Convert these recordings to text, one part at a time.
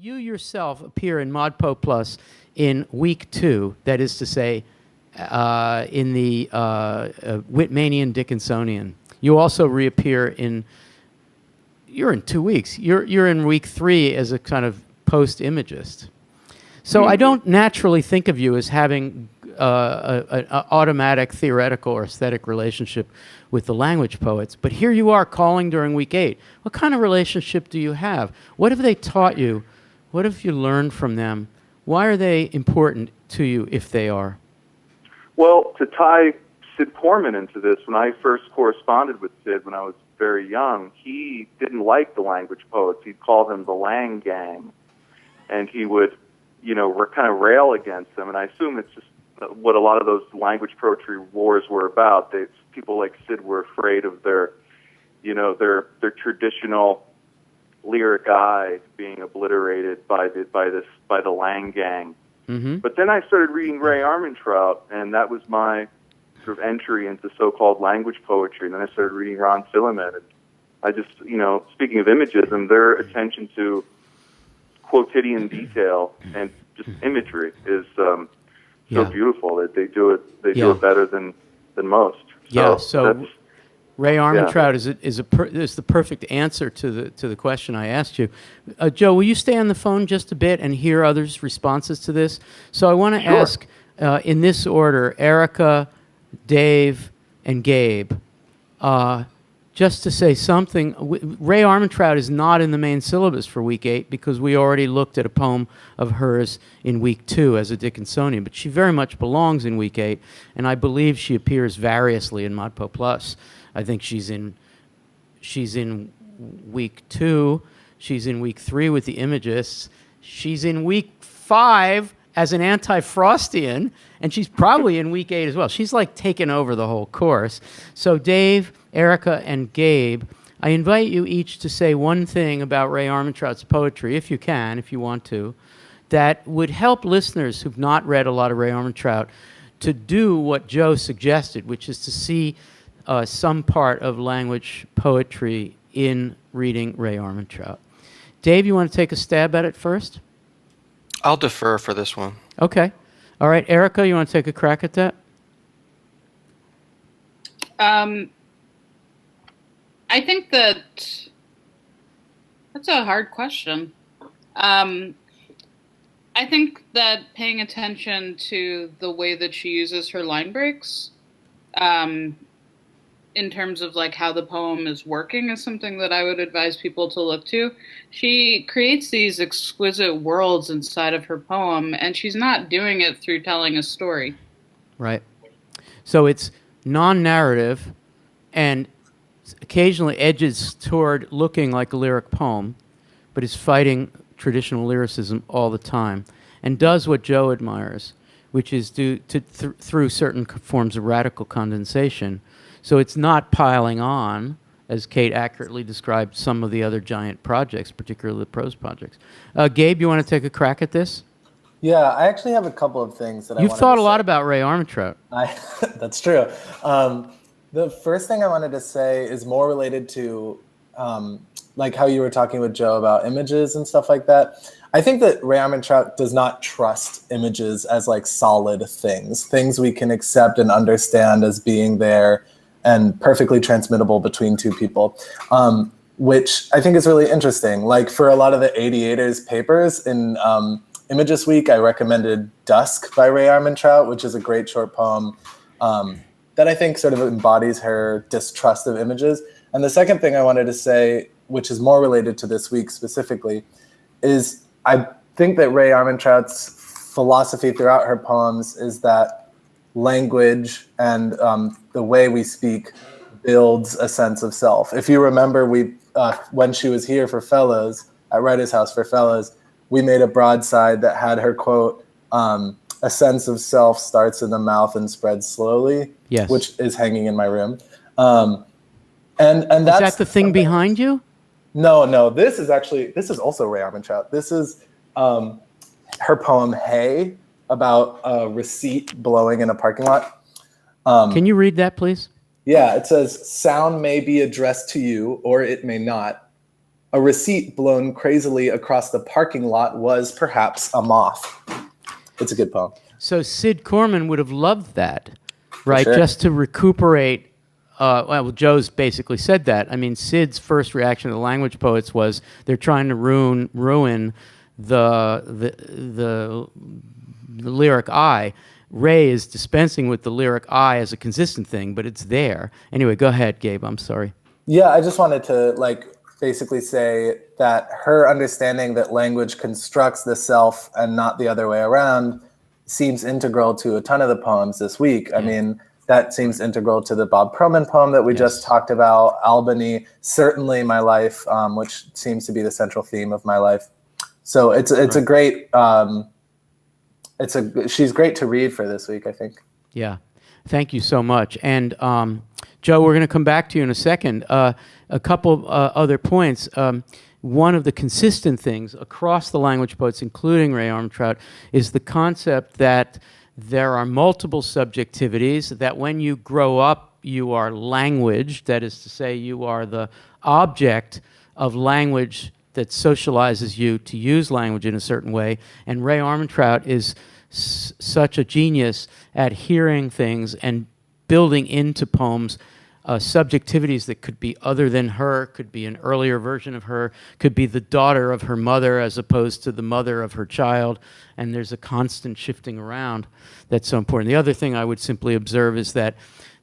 you yourself appear in ModPo Plus in week 2, that is to say, in the Whitmanian Dickinsonian. You also reappear in, you're in 2 weeks. You're in week 3 as a kind of post-imagist. So I don't naturally think of you as having an automatic theoretical or aesthetic relationship with the language poets, but here you are calling during week 8. What kind of relationship do you have? What have they taught you? What have you learned from them? Why are they important to you if they are? Well, to tie Sid Corman into this, when I first corresponded with Sid when I was very young, he didn't like the language poets. He'd call them the Lang Gang, and he would, kind of rail against them. And I assume it's just what a lot of those language poetry wars were about. People like Sid were afraid of their traditional lyric eye being obliterated by the Lang Gang. Mm-hmm. But then I started reading Ray Armentrout, and that was my sort of entry into so-called language poetry. And then I started reading Ron Silliman, and I just, speaking of imagism, their attention to quotidian detail and just imagery is so beautiful that they do it. They do it better than most. So Ray Armentrout is the perfect answer to the question I asked you. Joe, will you stay on the phone just a bit and hear others' responses to this? So I want to ask, in this order, Erica, Dave, and Gabe, just to say something. Ray Armentrout is not in the main syllabus for week 8 because we already looked at a poem of hers in week 2 as a Dickinsonian, but she very much belongs in week 8, and I believe she appears variously in ModPo Plus. I think she's in week 2. She's in week 3 with the imagists. She's in week 5 as an anti-Frostian, and she's probably in week 8 as well. She's like taken over the whole course. So Dave, Erica, and Gabe, I invite you each to say one thing about Ray Armentrout's poetry, if you can, if you want to, that would help listeners who've not read a lot of Ray Armentrout to do what Joe suggested, which is to see some part of language poetry in reading Ray Armentrout. Dave, you want to take a stab at it first? I'll defer for this one. Okay. All right. Erica, you want to take a crack at that? I think that's a hard question. I think that paying attention to the way that she uses her line breaks, in terms of like how the poem is working, is something that I would advise people to look to. She creates these exquisite worlds inside of her poem, and she's not doing it through telling a story. Right. So it's non-narrative and occasionally edges toward looking like a lyric poem, but is fighting traditional lyricism all the time, and does what Joe admires, which is through certain forms of radical condensation. So it's not piling on, as Kate accurately described some of the other giant projects, particularly the prose projects. Gabe, you want to take a crack at this? Yeah, I actually have a couple of things that I wanted to say. You've thought a lot about Ray Armentrout. That's true. The first thing I wanted to say is more related to like how you were talking with Joe about images and stuff like that. I think that Ray Armentrout does not trust images as like solid things we can accept and understand as being there and perfectly transmittable between two people, which I think is really interesting. Like for a lot of the 88ers papers in Imagist Week, I recommended Dusk by Ray Armentrout, which is a great short poem that I think sort of embodies her distrust of images. And the second thing I wanted to say, which is more related to this week specifically, is I think that Ray Armentrout's philosophy throughout her poems is that language and the way we speak builds a sense of self. If you remember, when she was here for Fellows, at Writer's House for Fellows, we made a broadside that had her quote, "A sense of self starts in the mouth and spreads slowly," yes, which is hanging in my room. And that's, is that the thing behind you? No, this is also Ray Armentrout. This is her poem "Hey," about a receipt blowing in a parking lot. Can you read that, please? Yeah, it says, "Sound may be addressed to you, or it may not. a receipt blown crazily across the parking lot was perhaps a moth. It's a good poem. So Sid Corman would have loved that, right? sure. Just to recuperate. Well, Joe's basically said that. I mean, Sid's first reaction to the language poets was they're trying to ruin the lyric I. Ray is dispensing with the lyric I as a consistent thing, but it's there. Anyway, go ahead, Gabe. I'm sorry. Yeah, I just wanted to basically say that her understanding that language constructs the self and not the other way around seems integral to a ton of the poems this week. I mean, that seems integral to the Bob Perlman poem that we just talked about, Albany, certainly my life, which seems to be the central theme of my life. So it's a great, she's great to read for this week, I think. Yeah, thank you so much. And Joe, we're going to come back to you in a second. A couple other points. One of the consistent things across the language poets, including Ray Armentrout, is the concept that there are multiple subjectivities, that when you grow up, you are language, that is to say, you are the object of language that socializes you to use language in a certain way. And Ray Armentrout is such a genius at hearing things and building into poems subjectivities that could be other than her, could be an earlier version of her, could be the daughter of her mother as opposed to the mother of her child, and there's a constant shifting around that's so important. The other thing I would simply observe is that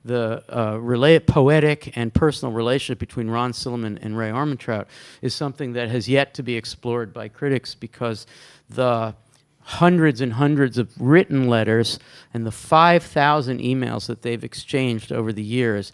the poetic and personal relationship between Ron Silliman and Ray Armentrout is something that has yet to be explored by critics, because the hundreds and hundreds of written letters and the 5,000 emails that they've exchanged over the years.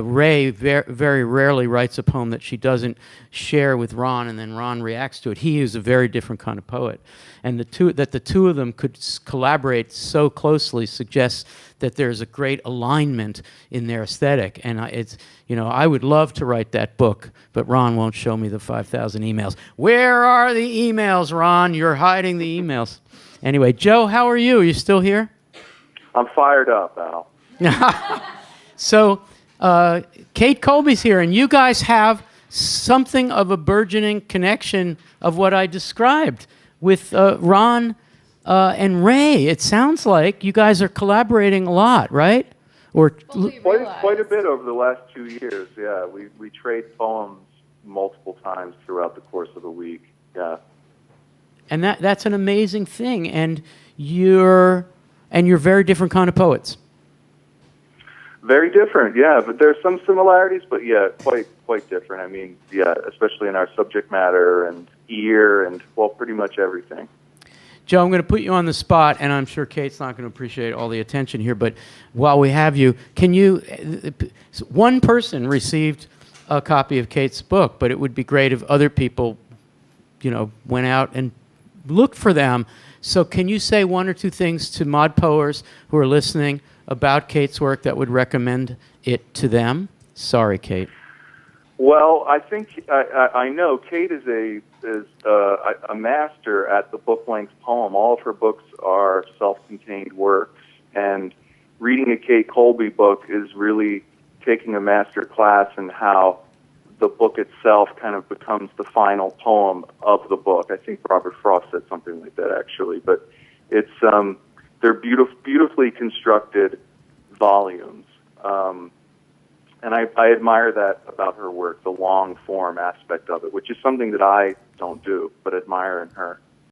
Ray very rarely writes a poem that she doesn't share with Ron, and then Ron reacts to it. He is a very different kind of poet, and the two of them could collaborate so closely suggests that there's a great alignment in their aesthetic. And I would love to write that book, but Ron won't show me the 5,000 emails. Where are the emails, Ron? You're hiding the emails. Anyway, Joe, how are you? Are you still here? I'm fired up, Al. So. Kate Colby's here, and you guys have something of a burgeoning connection of what I described with Ron and Ray. It sounds like you guys are collaborating a lot, right? Or quite a bit over the last 2 years. Yeah, we trade poems multiple times throughout the course of a week. Yeah, and that's an amazing thing. And you're very different kind of poets. Very different, yeah, but there's some similarities, but yeah, quite different. I mean, yeah, especially in our subject matter and ear and, well, pretty much everything. Joe, I'm going to put you on the spot, and I'm sure Kate's not going to appreciate all the attention here, but while we have you, one person received a copy of Kate's book, but it would be great if other people, went out and looked for them. So can you say one or two things to ModPoers who are listening about Kate's work that would recommend it to them? Sorry, Kate. Well, I think I know Kate is a master at the book-length poem. All of her books are self-contained works, and reading a Kate Colby book is really taking a master class in how the book itself kind of becomes the final poem of the book. I think Robert Frost said something like that, actually, but it's they're beautifully constructed volumes, and I admire that about her work, the long form aspect of it, which is something that I don't do, but admire in her.